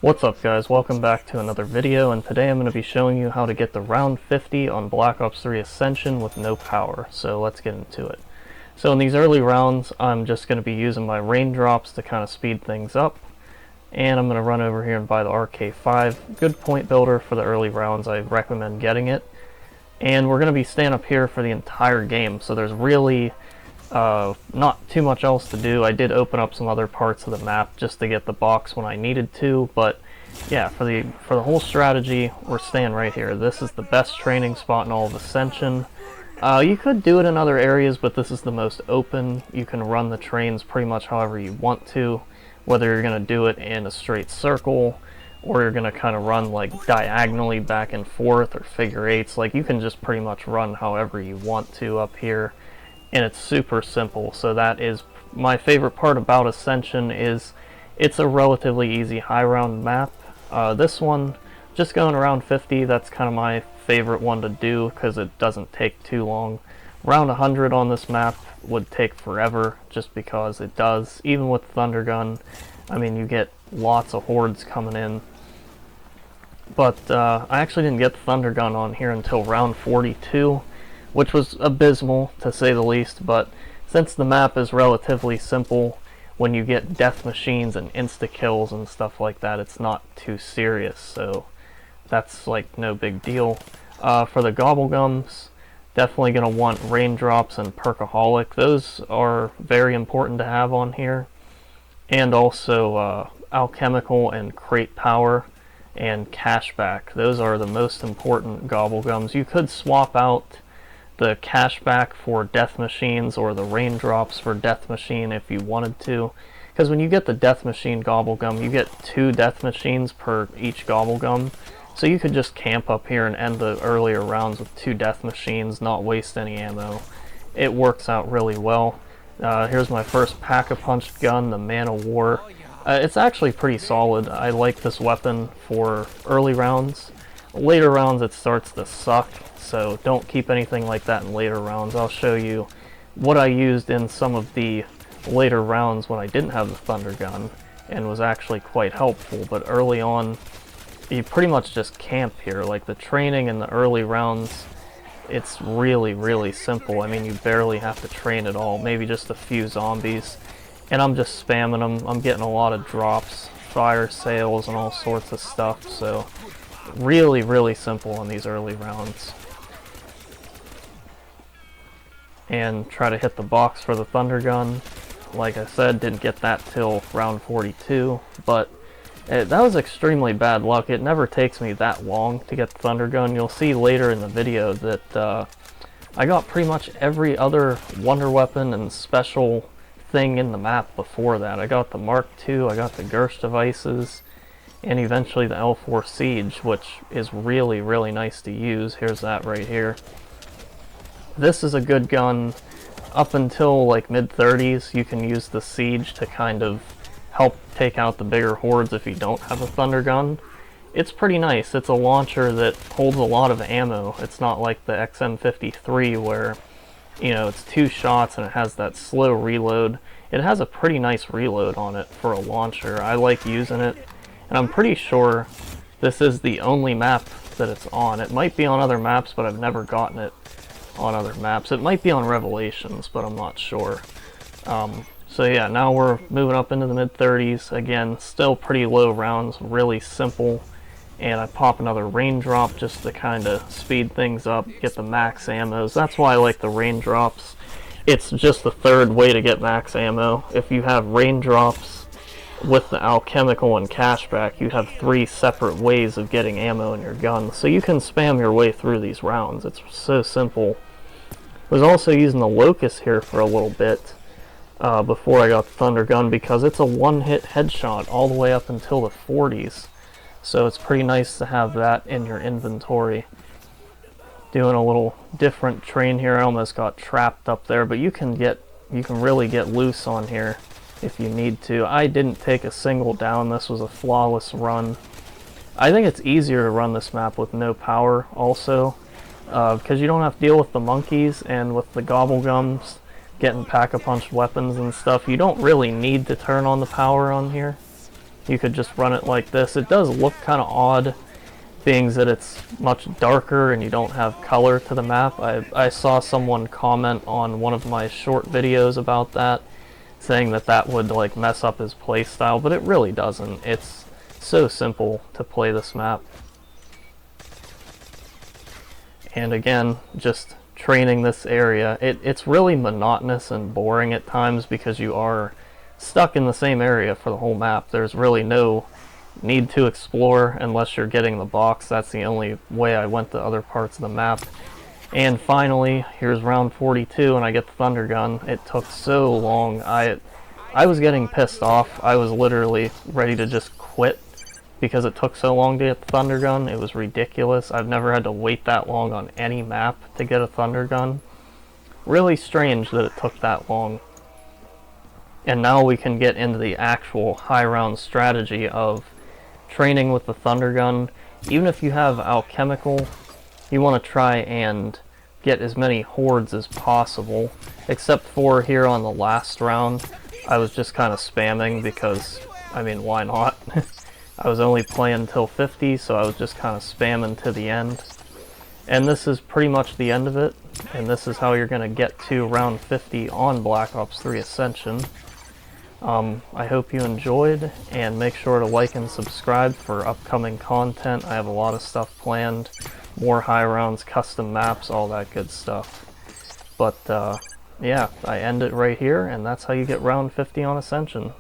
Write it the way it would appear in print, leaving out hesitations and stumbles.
What's up guys, welcome back to another video, and today I'm going to be showing you how to get the round 50 on Black Ops 3 Ascension with no power, so let's get into it. So in these early rounds, I'm just going to be using my raindrops to kind of speed things up, and I'm going to run over here and buy the RK5. Good point builder for the early rounds, I recommend getting it. And we're going to be staying up here for the entire game, so there's really not too much else to do. I did open up some other parts of the map just to get the box when I needed to, but yeah, for the whole strategy, we're staying right here. This is the best training spot in all of Ascension. You could do it in other areas, but this is the most open. You can run the trains pretty much however you want to, whether you're going to do it in a straight circle, or you're going to kind of run like diagonally back and forth, or figure eights. Like, you can just pretty much run however you want to up here. And it's super simple, so that is my favorite part about Ascension. Is it's a relatively easy high round map. This one, just going around 50, that's kind of my favorite one to do because it doesn't take too long. Round 100 on this map would take forever just because it does. Even with Thunder Gun, I mean, you get lots of hordes coming in. But I actually didn't get the Thunder Gun on here until round 42. Which was abysmal, to say the least, but since the map is relatively simple, when you get death machines and insta-kills and stuff like that, it's not too serious, so that's like no big deal. For the Gobblegums, definitely going to want Raindrops and Perkaholic. Those are very important to have on here. And also Alchemical and Crate Power and Cashback. Those are the most important Gobblegums. You could swap out the cashback for death machines or the raindrops for death machine if you wanted to, because when you get the death machine gobblegum, you get 2 death machines per each gobblegum, so you could just camp up here and end the earlier rounds with 2 death machines, not waste any ammo. It works out really well. Here's my first Pack-a-Punch gun, the Man of War. It's actually pretty solid. I like this weapon for early rounds. Later rounds it starts to suck, so don't keep anything like that in later rounds. I'll show you what I used in some of the later rounds when I didn't have the Thunder Gun, and was actually quite helpful. But early on, you pretty much just camp here. Like, the training in the early rounds, it's really simple. I mean, you barely have to train at all, maybe just a few zombies, and I'm just spamming them. I'm getting a lot of drops, fire sales, and all sorts of stuff, so really simple in these early rounds. And try to hit the box for the Thunder Gun. Like I said, didn't get that till round 42, but that was extremely bad luck. It never takes me that long to get the Thunder Gun. You'll see later in the video that I got pretty much every other wonder weapon and special thing in the map before that. I got the Mark II, I got the Gersh devices, and eventually the L4 Siege, which is really nice to use. Here's that right here. This is a good gun up until like mid-30s. You can use the Siege to kind of help take out the bigger hordes if you don't have a Thunder Gun. It's pretty nice. It's a launcher that holds a lot of ammo. It's not like the XM53 where, you know, it's 2 shots and it has that slow reload. It has a pretty nice reload on it for a launcher. I like using it, and I'm pretty sure this is the only map that it's on. It might be on other maps, but I've never gotten it on other maps. It might be on Revelations, but I'm not sure. So yeah, now we're moving up into the mid-30s. Again, still pretty low rounds, really simple. And I pop another Raindrop just to kind of speed things up, get the max ammos. That's why I like the Raindrops. It's just the third way to get max ammo. If you have Raindrops with the Alchemical and Cashback, you have 3 separate ways of getting ammo in your gun. So you can spam your way through these rounds. It's so simple. I was also using the Locust here for a little bit before I got the Thunder Gun, because it's a one-hit headshot all the way up until the 40s. So it's pretty nice to have that in your inventory. Doing a little different train here. I almost got trapped up there, but you can really get loose on here if you need to. I didn't take a single down. This was a flawless run. I think it's easier to run this map with no power also, because you don't have to deal with the monkeys, and with the Gobblegums getting Pack-a-Punch weapons and stuff, you don't really need to turn on the power on here. you could just run it like this. It does look kind of odd, being that it's much darker and you don't have color to the map. I saw someone comment on one of my short videos about that, saying that that would like mess up his playstyle, but it really doesn't. It's so simple to play this map. And again, just training this area, it's really monotonous and boring at times because you are stuck in the same area for the whole map. There's really no need to explore unless you're getting the box. That's the only way I went to other parts of the map. And finally, here's round 42 and I get the Thunder Gun. It took so long. I was getting pissed off. I was literally ready to just quit because it took so long to get the Thunder Gun. It was ridiculous. I've never had to wait that long on any map to get a Thunder Gun. Really strange that it took that long. And now we can get into the actual high round strategy of training with the Thunder Gun. Even if you have alchemical, you want to try and get as many hordes as possible, except for here on the last round I was just kind of spamming because, I mean, why not? I was only playing till 50, so I was just kind of spamming to the end. And this is pretty much the end of it, and this is how you're going to get to round 50 on Black Ops 3 Ascension. I hope you enjoyed, and make sure to like and subscribe for upcoming content. I have a lot of stuff planned, more high rounds, custom maps, all that good stuff. But yeah, I end it right here, and that's how you get round 50 on Ascension.